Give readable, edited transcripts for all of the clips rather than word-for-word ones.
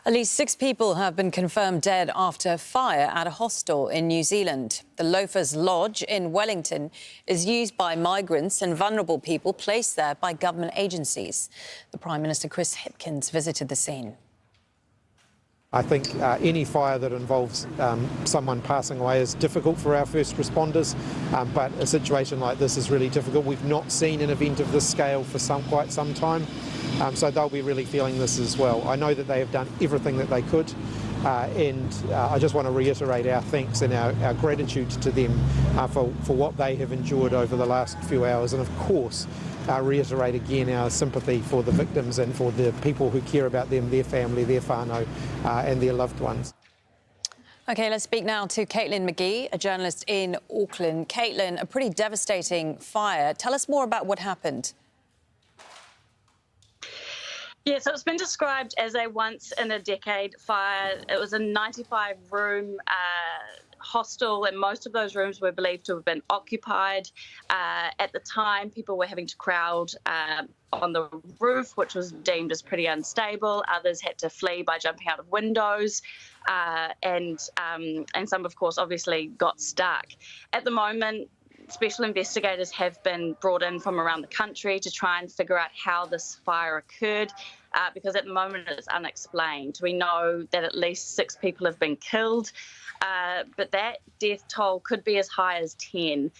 At least 6 people have been confirmed dead after a fire at a hostel in New Zealand. The Loafers Lodge in Wellington is used by migrants and vulnerable people placed there by government agencies. The Prime Minister Chris Hipkins visited the scene. I think any fire that involves someone passing away is difficult for our first responders, but a situation like this is really difficult. We've not seen an event of this scale for quite some time, so they'll be really feeling this as well. I know that they have done everything that they could, and I just want to reiterate our thanks and our gratitude to them for what they have endured over the last few hours, and of course reiterate again our sympathy for the victims and for the people who care about them, their family, their whānau and their loved ones. OK, let's speak now to Caitlin McGee, a journalist in Auckland. Caitlin, a pretty devastating fire. Tell us more about what happened. Yeah, so it's been described as a once-in-a-decade fire. It was a 95-room hostel, and most of those rooms were believed to have been occupied. At the time, people were having to crowd on the roof, which was deemed as pretty unstable. Others had to flee by jumping out of windows, and some, of course, obviously got stuck. At the moment, special investigators have been brought in from around the country to try and figure out how this fire occurred, because at the moment it's unexplained. We know that at least 6 people have been killed, but that death toll could be as high as 10.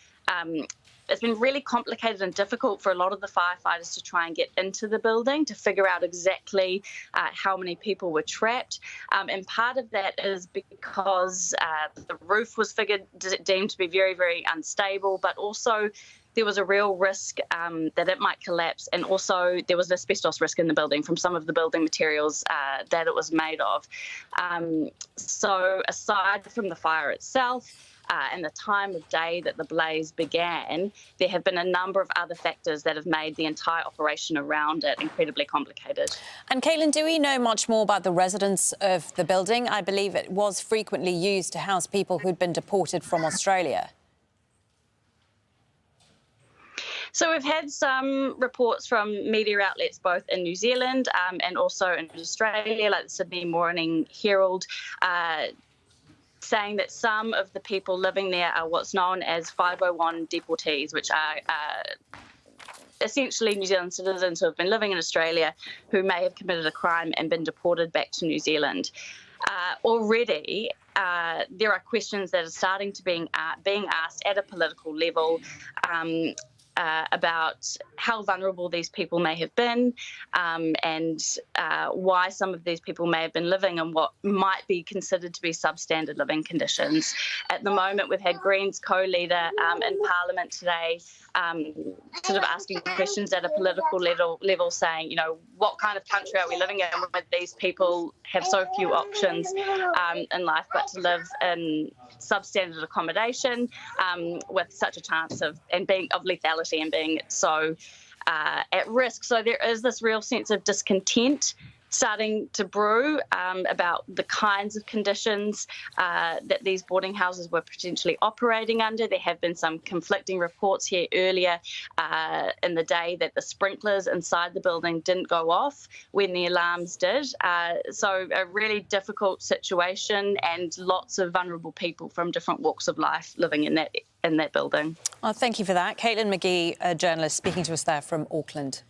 It's been really complicated and difficult for a lot of the firefighters to try and get into the building to figure out exactly how many people were trapped. And part of that is because the roof was deemed to be very, very unstable, but also there was a real risk that it might collapse, and also there was an asbestos risk in the building from some of the building materials that it was made of. So aside from the fire itself, and the time of day that the blaze began, there have been a number of other factors that have made the entire operation around it incredibly complicated. And Caitlin, do we know much more about the residents of the building? I believe it was frequently used to house people who'd been deported from Australia. So we've had some reports from media outlets both in New Zealand and also in Australia, like the Sydney Morning Herald, saying that some of the people living there are what's known as 501 deportees, which are essentially New Zealand citizens who have been living in Australia who may have committed a crime and been deported back to New Zealand. Already, there are questions that are starting to being asked at a political level about how vulnerable these people may have been, and why some of these people may have been living in what might be considered to be substandard living conditions. At the moment, we've had Greens co-leader in Parliament today sort of asking questions at a political level saying, you know, what kind of country are we living in when these people have so few options in life but to live in substandard accommodation with such a chance of lethality and being so at risk. So there is this real sense of discontent starting to brew about the kinds of conditions that these boarding houses were potentially operating under. There have been some conflicting reports here earlier in the day that the sprinklers inside the building didn't go off when the alarms did. So a really difficult situation, and lots of vulnerable people from different walks of life living in that building. Thank you for that. Caitlin McGee, a journalist, speaking to us there from Auckland.